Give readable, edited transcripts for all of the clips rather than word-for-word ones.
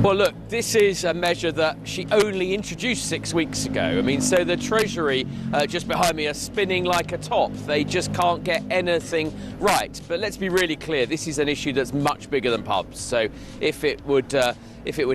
Well, look, this is a measure that she only introduced 6 weeks ago. I mean, so the Treasury just behind me are spinning like a top. They just can't get anything right. But let's be really clear, this is an issue that's much bigger than pubs. So if it would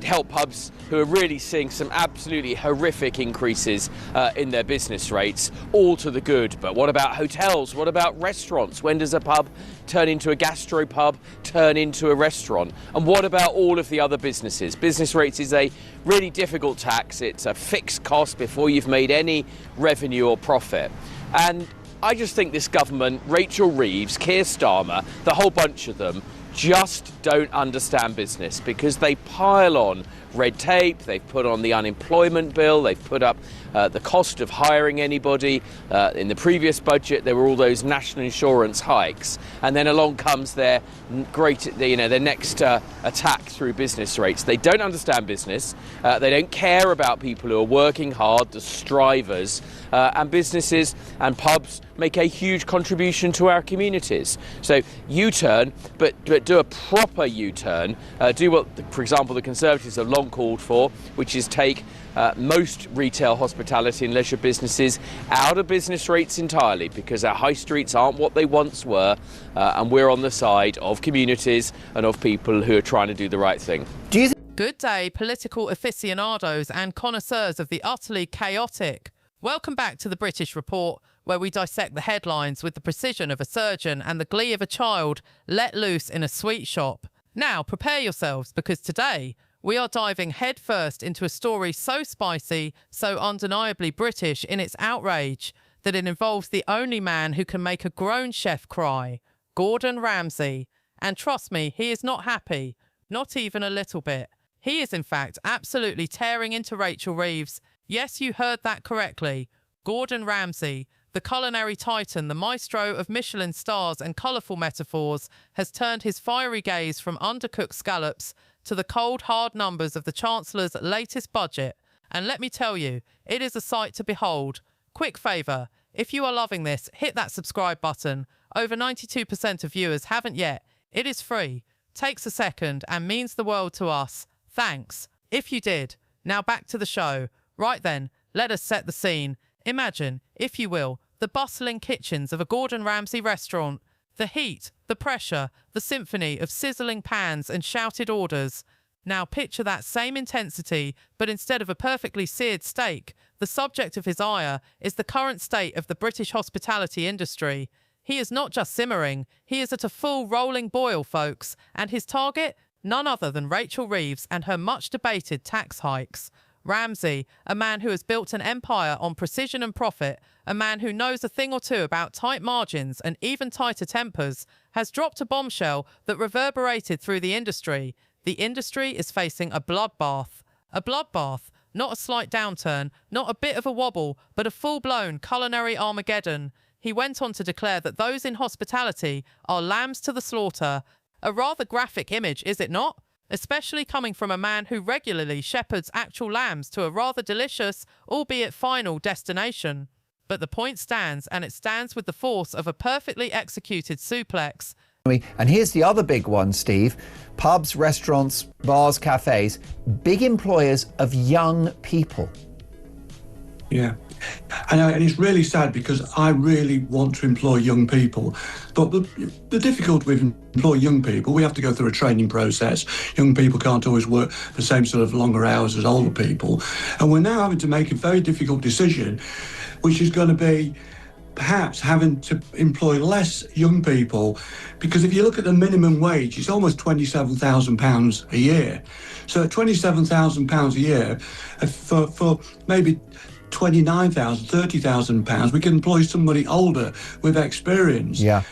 help pubs who are really seeing some absolutely horrific increases in their business rates, all to the good. But what about hotels? What about restaurants? When does a pub turn into a gastropub, turn into a restaurant? And what about all of the other businesses? Business rates is a really difficult tax. It's a fixed cost before you've made any revenue or profit. And I just think this government, Rachel Reeves, Keir Starmer, the whole bunch of them, just don't understand business, because they pile on red tape, they've put on the unemployment bill, they've put up the cost of hiring anybody. In the previous budget there were all those national insurance hikes, and then along comes their next attack through business rates. They don't understand business, they don't care about people who are working hard, the strivers, and businesses and pubs make a huge contribution to our communities. So U-turn, but do a proper U-turn. Do what, for example, the Conservatives have long called for, which is take most retail, hospitality and leisure businesses out of business rates entirely, because our high streets aren't what they once were, and we're on the side of communities and of people who are trying to do the right thing. Good day, political aficionados and connoisseurs of the utterly chaotic. Welcome back to the British Report, where we dissect the headlines with the precision of a surgeon and the glee of a child let loose in a sweet shop. Now, prepare yourselves, because today we are diving headfirst into a story so spicy, so undeniably British in its outrage, that it involves the only man who can make a grown chef cry, Gordon Ramsay. And trust me, he is not happy, not even a little bit. He is in fact absolutely tearing into Rachel Reeves. Yes, you heard that correctly. Gordon Ramsay, the culinary titan, the maestro of Michelin stars and colourful metaphors, has turned his fiery gaze from undercooked scallops to the cold, hard numbers of the Chancellor's latest budget. And let me tell you, it is a sight to behold. Quick favour, if you are loving this, hit that subscribe button. Over 92% of viewers haven't yet. It is free, takes a second and means the world to us. Thanks, if you did. Now back to the show. Right then, let us set the scene. Imagine, if you will, the bustling kitchens of a Gordon Ramsay restaurant. The heat, the pressure, the symphony of sizzling pans and shouted orders. Now picture that same intensity, but instead of a perfectly seared steak, the subject of his ire is the current state of the British hospitality industry. He is not just simmering, he is at a full rolling boil, folks, and his target? None other than Rachel Reeves and her much-debated tax hikes. Ramsay, a man who has built an empire on precision and profit, a man who knows a thing or two about tight margins and even tighter tempers, has dropped a bombshell that reverberated through the industry. The industry is facing a bloodbath. A bloodbath, not a slight downturn, not a bit of a wobble, but a full-blown culinary Armageddon. He went on to declare that those in hospitality are lambs to the slaughter. A rather graphic image, is it not? Especially coming from a man who regularly shepherds actual lambs to a rather delicious, albeit final, destination. But the point stands, and it stands with the force of a perfectly executed suplex. And here's the other big one, Steve. Pubs, restaurants, bars, cafes, big employers of young people. Yeah. And it's really sad, because I really want to employ young people. But the difficulty with employing young people, we have to go through a training process. Young people can't always work the same sort of longer hours as older people. And we're now having to make a very difficult decision, which is going to be perhaps having to employ less young people, because if you look at the minimum wage, it's almost £27,000 a year. So at £27,000 a year, for maybe £29,000, £30,000, we can employ somebody older with experience. Yeah.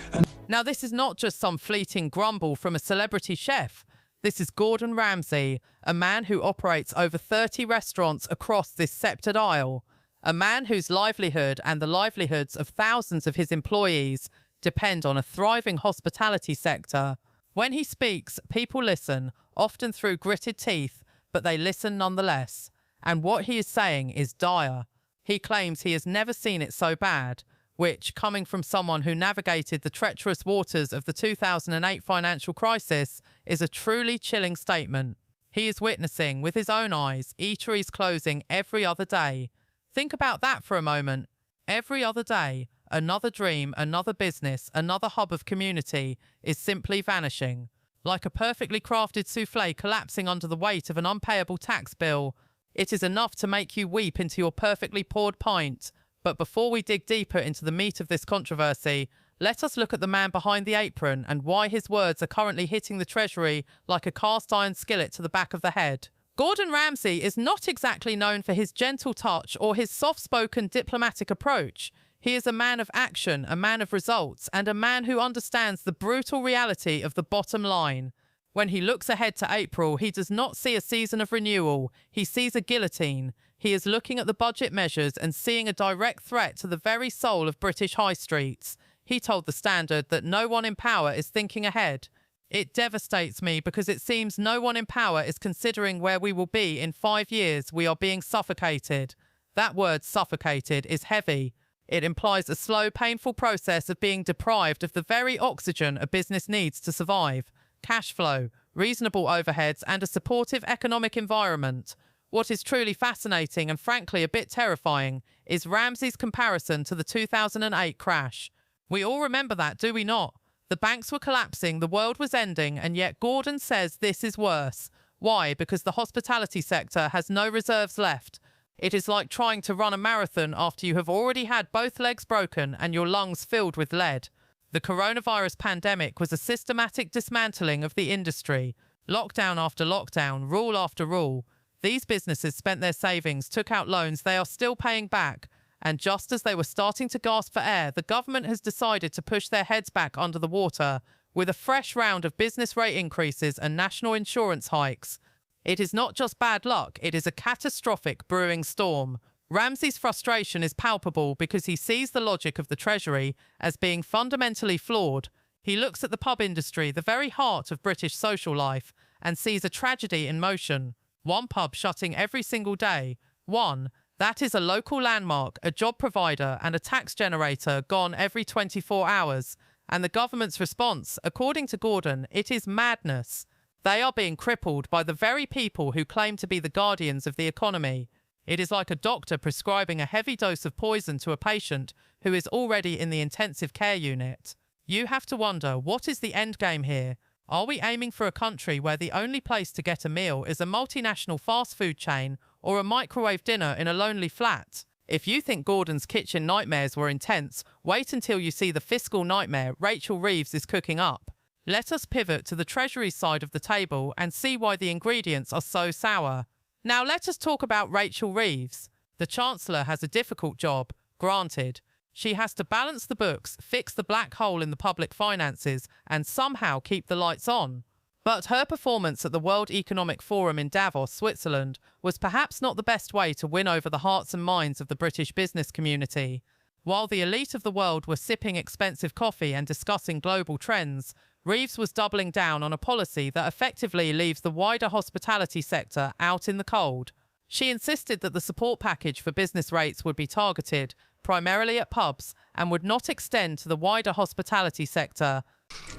Now, this is not just some fleeting grumble from a celebrity chef. This is Gordon Ramsay, a man who operates over 30 restaurants across this sceptred isle. A man whose livelihood and the livelihoods of thousands of his employees depend on a thriving hospitality sector. When he speaks, people listen, often through gritted teeth, but they listen nonetheless. And what he is saying is dire. He claims he has never seen it so bad, which, coming from someone who navigated the treacherous waters of the 2008 financial crisis, is a truly chilling statement. He is witnessing, with his own eyes, eateries closing every other day. Think about that for a moment. Every other day, another dream, another business, another hub of community is simply vanishing. Like a perfectly crafted souffle collapsing under the weight of an unpayable tax bill. It is enough to make you weep into your perfectly poured pint. But before we dig deeper into the meat of this controversy, let us look at the man behind the apron and why his words are currently hitting the Treasury like a cast iron skillet to the back of the head. Gordon Ramsay is not exactly known for his gentle touch or his soft-spoken diplomatic approach. He is a man of action, a man of results, and a man who understands the brutal reality of the bottom line. When he looks ahead to April, he does not see a season of renewal. He sees a guillotine. He is looking at the budget measures and seeing a direct threat to the very soul of British high streets. He told The Standard that no one in power is thinking ahead. It devastates me because it seems no one in power is considering where we will be in 5 years. We are being suffocated. That word suffocated is heavy. It implies a slow, painful process of being deprived of the very oxygen a business needs to survive. Cash flow, reasonable overheads, and a supportive economic environment. What is truly fascinating and frankly a bit terrifying is Ramsay's comparison to the 2008 crash. We all remember that, do we not? The banks were collapsing, the world was ending, and yet Gordon says this is worse. Why? Because the hospitality sector has no reserves left. It is like trying to run a marathon after you have already had both legs broken and your lungs filled with lead. The coronavirus pandemic was a systematic dismantling of the industry. Lockdown after lockdown, rule after rule. These businesses spent their savings, took out loans they are still paying back. And just as they were starting to gasp for air, the government has decided to push their heads back under the water with a fresh round of business rate increases and national insurance hikes. It is not just bad luck, it is a catastrophic brewing storm. Ramsay's frustration is palpable because he sees the logic of the Treasury as being fundamentally flawed. He looks at the pub industry, the very heart of British social life, and sees a tragedy in motion. One pub shutting every single day. One, that is a local landmark, a job provider, and a tax generator gone every 24 hours. And the government's response, according to Gordon, it is madness. They are being crippled by the very people who claim to be the guardians of the economy. It is like a doctor prescribing a heavy dose of poison to a patient who is already in the intensive care unit. You have to wonder, what is the end game here? Are we aiming for a country where the only place to get a meal is a multinational fast food chain or a microwave dinner in a lonely flat? If you think Gordon's kitchen nightmares were intense, wait until you see the fiscal nightmare Rachel Reeves is cooking up. Let us pivot to the Treasury side of the table and see why the ingredients are so sour. Now let us talk about Rachel Reeves. The Chancellor has a difficult job, granted. She has to balance the books, fix the black hole in the public finances, and somehow keep the lights on. But her performance at the World Economic Forum in Davos, Switzerland, was perhaps not the best way to win over the hearts and minds of the British business community. While the elite of the world were sipping expensive coffee and discussing global trends, Reeves was doubling down on a policy that effectively leaves the wider hospitality sector out in the cold. She insisted that the support package for business rates would be targeted primarily at pubs and would not extend to the wider hospitality sector.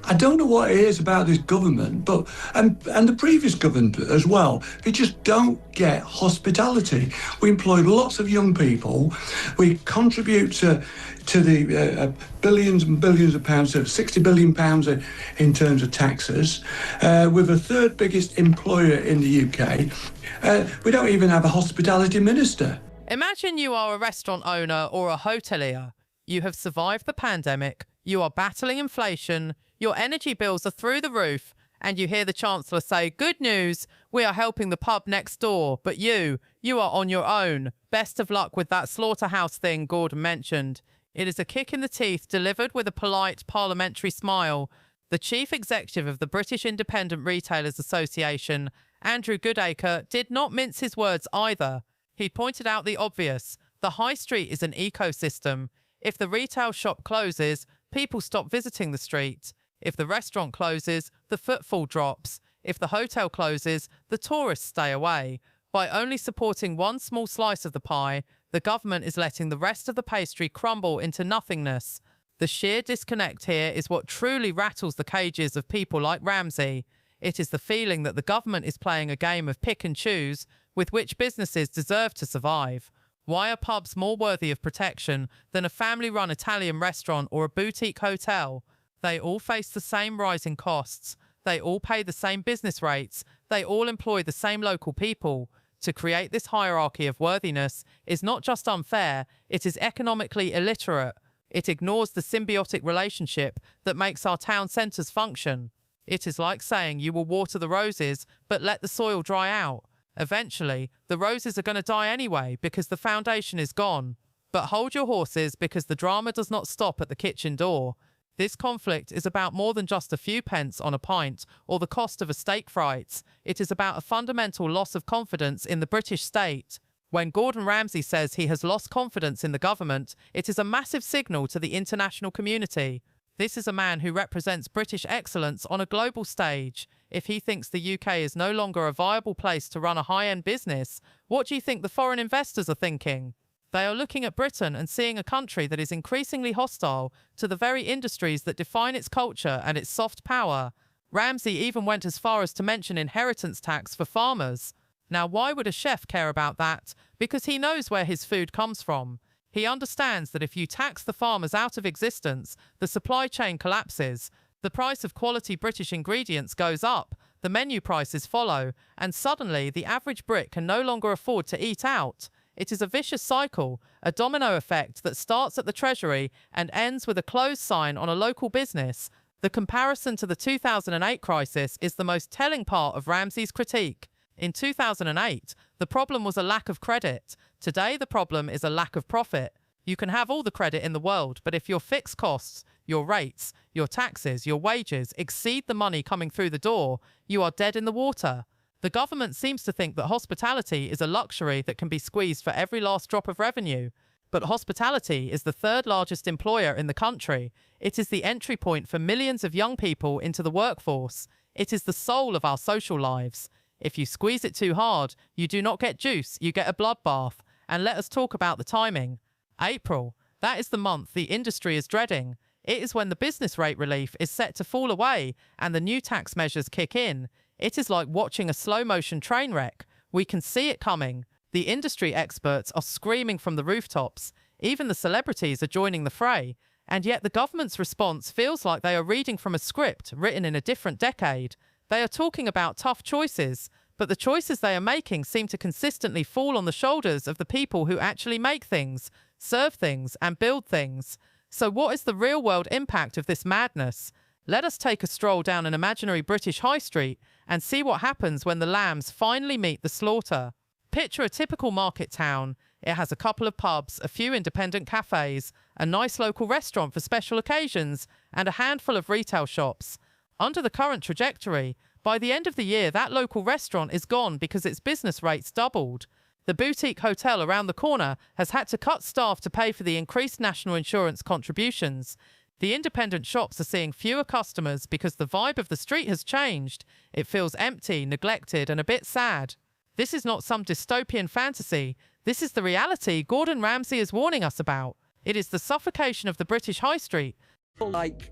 I don't know what it is about this government, but and the previous government as well. They just don't get hospitality. We employ lots of young people. We contribute to the billions and billions of pounds, so 60 billion pounds in terms of taxes. We're the third biggest employer in the UK. We don't even have a hospitality minister. Imagine you are a restaurant owner or a hotelier. You have survived the pandemic, you are battling inflation, your energy bills are through the roof, and you hear the Chancellor say, "Good news, we are helping the pub next door, but you are on your own. Best of luck with that slaughterhouse thing Gordon mentioned." It is a kick in the teeth delivered with a polite parliamentary smile. The chief executive of the British Independent Retailers Association, Andrew Goodacre, did not mince his words either. He pointed out the obvious. The high street is an ecosystem. If the retail shop closes, people stop visiting the street. If the restaurant closes, the footfall drops. If the hotel closes, the tourists stay away. By only supporting one small slice of the pie, the government is letting the rest of the pastry crumble into nothingness. The sheer disconnect here is what truly rattles the cages of people like Ramsay. It is the feeling that the government is playing a game of pick and choose with which businesses deserve to survive. Why are pubs more worthy of protection than a family-run Italian restaurant or a boutique hotel? They all face the same rising costs. They all pay the same business rates. They all employ the same local people. To create this hierarchy of worthiness is not just unfair, it is economically illiterate. It ignores the symbiotic relationship that makes our town centres function. It is like saying you will water the roses, but let the soil dry out. Eventually, the roses are going to die anyway because the foundation is gone. But hold your horses because the drama does not stop at the kitchen door. This conflict is about more than just a few pence on a pint or the cost of a steak frites. It is about a fundamental loss of confidence in the British state. When Gordon Ramsay says he has lost confidence in the government, it is a massive signal to the international community. This is a man who represents British excellence on a global stage. If he thinks the UK is no longer a viable place to run a high-end business, what do you think the foreign investors are thinking? They are looking at Britain and seeing a country that is increasingly hostile to the very industries that define its culture and its soft power. Ramsay even went as far as to mention inheritance tax for farmers. Now, why would a chef care about that? Because he knows where his food comes from. He understands that if you tax the farmers out of existence, the supply chain collapses, the price of quality British ingredients goes up, the menu prices follow, and suddenly the average Brit can no longer afford to eat out. It is a vicious cycle, a domino effect that starts at the Treasury and ends with a close sign on a local business. The comparison to the 2008 crisis is the most telling part of Ramsay's critique. In 2008, the problem was a lack of credit. Today, the problem is a lack of profit. You can have all the credit in the world, but if your fixed costs, your rates, your taxes, your wages exceed the money coming through the door, you are dead in the water. The government seems to think that hospitality is a luxury that can be squeezed for every last drop of revenue. But hospitality is the third largest employer in the country. It is the entry point for millions of young people into the workforce. It is the soul of our social lives. If you squeeze it too hard, you do not get juice, you get a bloodbath. And let us talk about the timing. April, that is the month the industry is dreading. It is when the business rate relief is set to fall away and the new tax measures kick in. It is like watching a slow-motion train wreck. We can see it coming. The industry experts are screaming from the rooftops. Even the celebrities are joining the fray. And yet the government's response feels like they are reading from a script written in a different decade. They are talking about tough choices, but the choices they are making seem to consistently fall on the shoulders of the people who actually make things, serve things, and build things. So what is the real-world impact of this madness? Let us take a stroll down an imaginary British high street and see what happens when the lambs finally meet the slaughter. Picture a typical market town. It has a couple of pubs, a few independent cafes, a nice local restaurant for special occasions, and a handful of retail shops. Under the current trajectory, by the end of the year, that local restaurant is gone because its business rates doubled. The boutique hotel around the corner has had to cut staff to pay for the increased national insurance contributions. The independent shops are seeing fewer customers because the vibe of the street has changed. It feels empty, neglected, and a bit sad. This is not some dystopian fantasy. This is the reality Gordon Ramsay is warning us about. It is the suffocation of the British high street. Like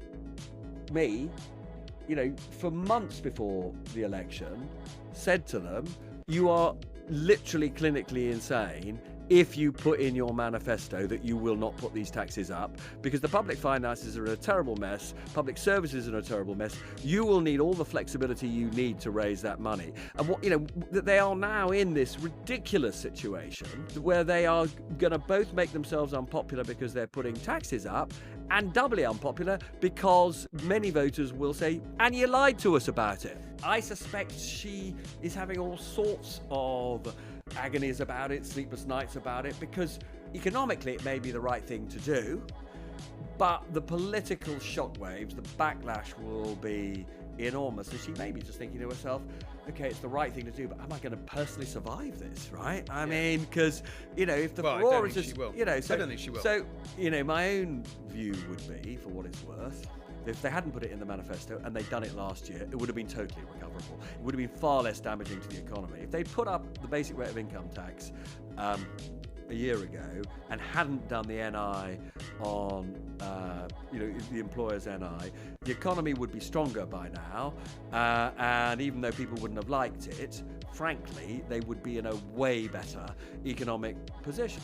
me, for months before the election, said to them, you are literally clinically insane if you put in your manifesto that you will not put these taxes up, because the public finances are in a terrible mess, public services are in a terrible mess. You will need all the flexibility you need to raise that money. And they are now in this ridiculous situation where they are going to both make themselves unpopular because they're putting taxes up, and doubly unpopular because many voters will say, and you lied to us about it. I suspect she is having all sorts of agonies about it, sleepless nights about it, because economically it may be the right thing to do, but the political shockwaves, the backlash will be enormous. And she may be just thinking to herself, okay, it's the right thing to do, but am I going to personally survive this, right? I mean, because, if the furore is just, I don't think she will. So, my own view would be, for what it's worth, if they hadn't put it in the manifesto and they'd done it last year, it would have been totally recoverable. It would have been far less damaging to the economy. If they'd put up the basic rate of income tax, a year ago and hadn't done the NI on, the employer's NI, the economy would be stronger by now. And even though people wouldn't have liked it, frankly, they would be in a way better economic position.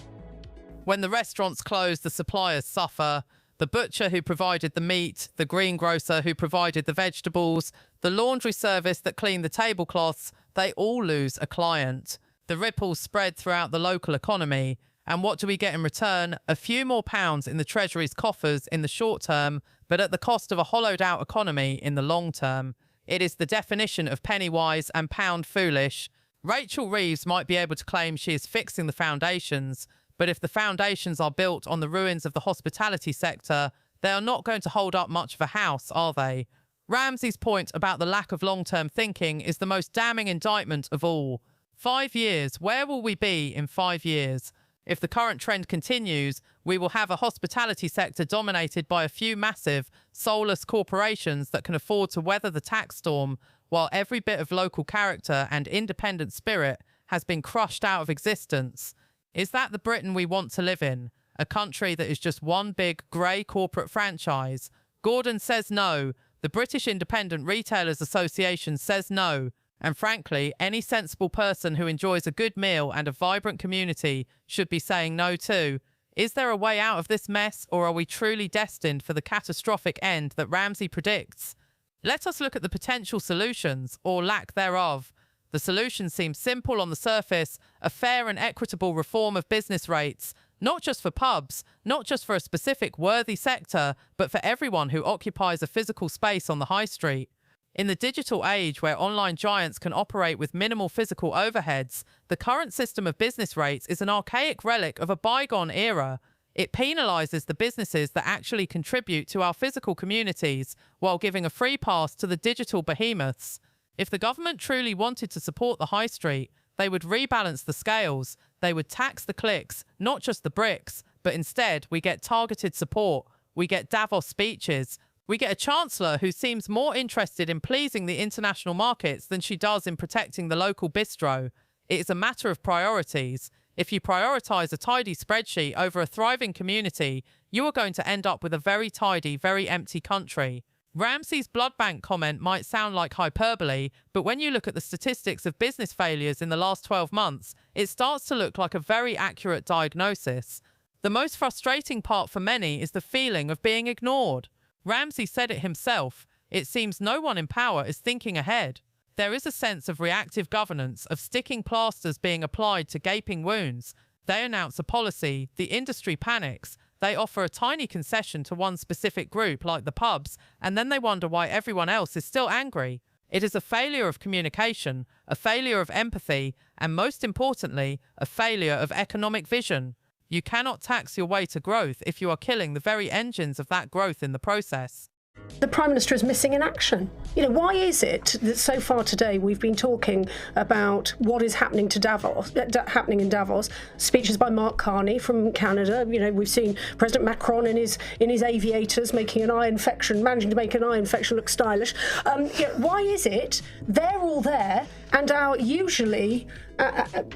When the restaurants close, the suppliers suffer. The butcher who provided the meat, the greengrocer who provided the vegetables, the laundry service that cleaned the tablecloths, they all lose a client. The ripples spread throughout the local economy. And what do we get in return? A few more pounds in the Treasury's coffers in the short term, but at the cost of a hollowed-out economy in the long term. It is the definition of penny wise and pound foolish. Rachel Reeves might be able to claim she is fixing the foundations, but if the foundations are built on the ruins of the hospitality sector, they are not going to hold up much of a house, are they? RAMSEY's point about the lack of long-term thinking is the most damning indictment of all. 5 years, where will we be in 5 years? If the current trend continues, we will have a hospitality sector dominated by a few massive, soulless corporations that can afford to weather the tax storm, while every bit of local character and independent spirit has been crushed out of existence. Is that the Britain we want to live in? A country that is just one big grey corporate franchise? Gordon says no. The British Independent Retailers Association says no. And frankly, any sensible person who enjoys a good meal and a vibrant community should be saying no too. Is there a way out of this mess, or are we truly destined for the catastrophic end that RAMSEY predicts? Let us look at the potential solutions, or lack thereof. The solution seems simple on the surface: a fair and equitable reform of business rates, not just for pubs, not just for a specific worthy sector, but for everyone who occupies a physical space on the high street. In the digital age where online giants can operate with minimal physical overheads, the current system of business rates is an archaic relic of a bygone era. It penalises the businesses that actually contribute to our physical communities while giving a free pass to the digital behemoths. If the government truly wanted to support the high street, they would rebalance the scales. They would tax the clicks, not just the bricks, but instead we get targeted support. We get Davos speeches. We get a chancellor who seems more interested in pleasing the international markets than she does in protecting the local bistro. It is a matter of priorities. If you prioritise a tidy spreadsheet over a thriving community, you are going to end up with a very tidy, very empty country. RAMSEY's blood bank comment might sound like hyperbole, but when you look at the statistics of business failures in the last 12 months, it starts to look like a very accurate diagnosis. The most frustrating part for many is the feeling of being ignored. RAMSEY said it himself. It seems no one in power is thinking ahead. There is a sense of reactive governance, of sticking plasters being applied to gaping wounds. They announce a policy, the industry panics. They offer a tiny concession to one specific group, like the pubs, and then they wonder why everyone else is still angry. It is a failure of communication, a failure of empathy, and most importantly, a failure of economic vision. You cannot tax your way to growth if you are killing the very engines of that growth in the process. The Prime Minister is missing in action. Why is it that so far today we've been talking about what is happening to Davos, happening in Davos? Speeches by Mark Carney from Canada. We've seen President Macron in his aviators managing to make an eye infection look stylish. Why is it they're all there and our usually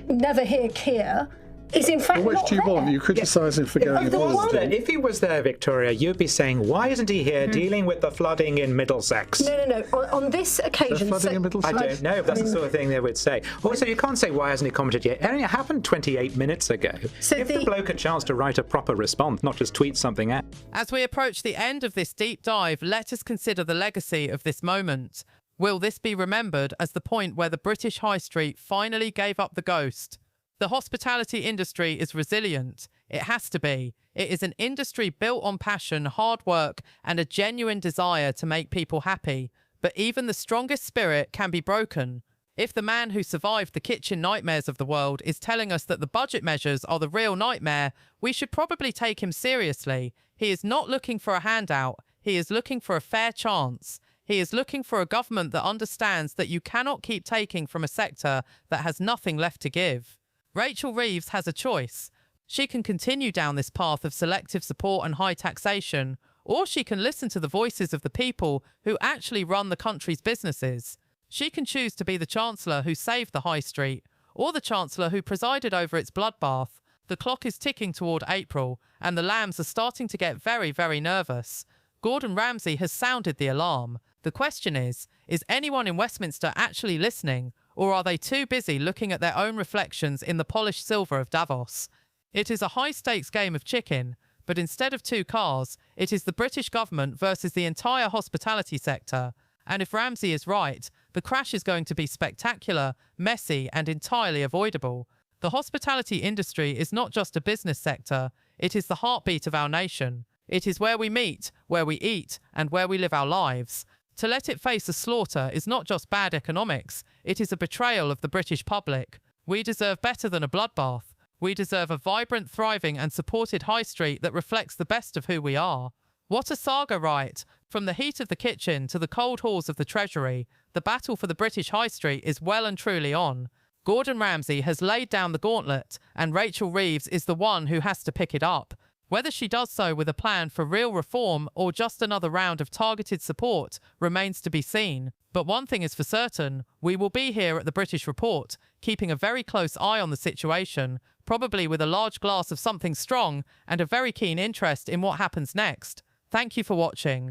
never hear Keir is in fact which not do you there? want? You criticise him for going the If he was there, Victoria, you'd be saying, why isn't he here dealing with the flooding in Middlesex? No. On this occasion... The flooding in Middlesex? I don't know if that's the sort of thing they would say. Also, you can't say, why hasn't he commented yet? It happened 28 minutes ago. So Give the bloke a chance to write a proper response, not just tweet something out. As we approach the end of this deep dive, let us consider the legacy of this moment. Will this be remembered as the point where the British High Street finally gave up the ghost? The hospitality industry is resilient. It has to be. It is an industry built on passion, hard work, and a genuine desire to make people happy. But even the strongest spirit can be broken. If the man who survived the kitchen nightmares of the world is telling us that the budget measures are the real nightmare, we should probably take him seriously. He is not looking for a handout. He is looking for a fair chance. He is looking for a government that understands that you cannot keep taking from a sector that has nothing left to give. Rachel Reeves has a choice. She can continue down this path of selective support and high taxation, or she can listen to the voices of the people who actually run the country's businesses. She can choose to be the Chancellor who saved the High Street, or the Chancellor who presided over its bloodbath. The clock is ticking toward April, and the lambs are starting to get very, very nervous. Gordon Ramsay has sounded the alarm. The question is anyone in Westminster actually listening, or are they too busy looking at their own reflections in the polished silver of Davos? It is a high-stakes game of chicken, but instead of two cars, it is the British government versus the entire hospitality sector. And if Ramsay is right, the crash is going to be spectacular, messy, and entirely avoidable. The hospitality industry is not just a business sector, it is the heartbeat of our nation. It is where we meet, where we eat, and where we live our lives. To let it face a slaughter is not just bad economics, it is a betrayal of the British public. We deserve better than a bloodbath. We deserve a vibrant, thriving, and supported high street that reflects the best of who we are. What a saga, right? From the heat of the kitchen to the cold halls of the Treasury, the battle for the British high street is well and truly on. Gordon Ramsay has laid down the gauntlet, and Rachel Reeves is the one who has to pick it up. Whether she does so with a plan for real reform or just another round of targeted support remains to be seen. But one thing is for certain, we will be here at the British Report, keeping a very close eye on the situation, probably with a large glass of something strong and a very keen interest in what happens next. Thank you for watching.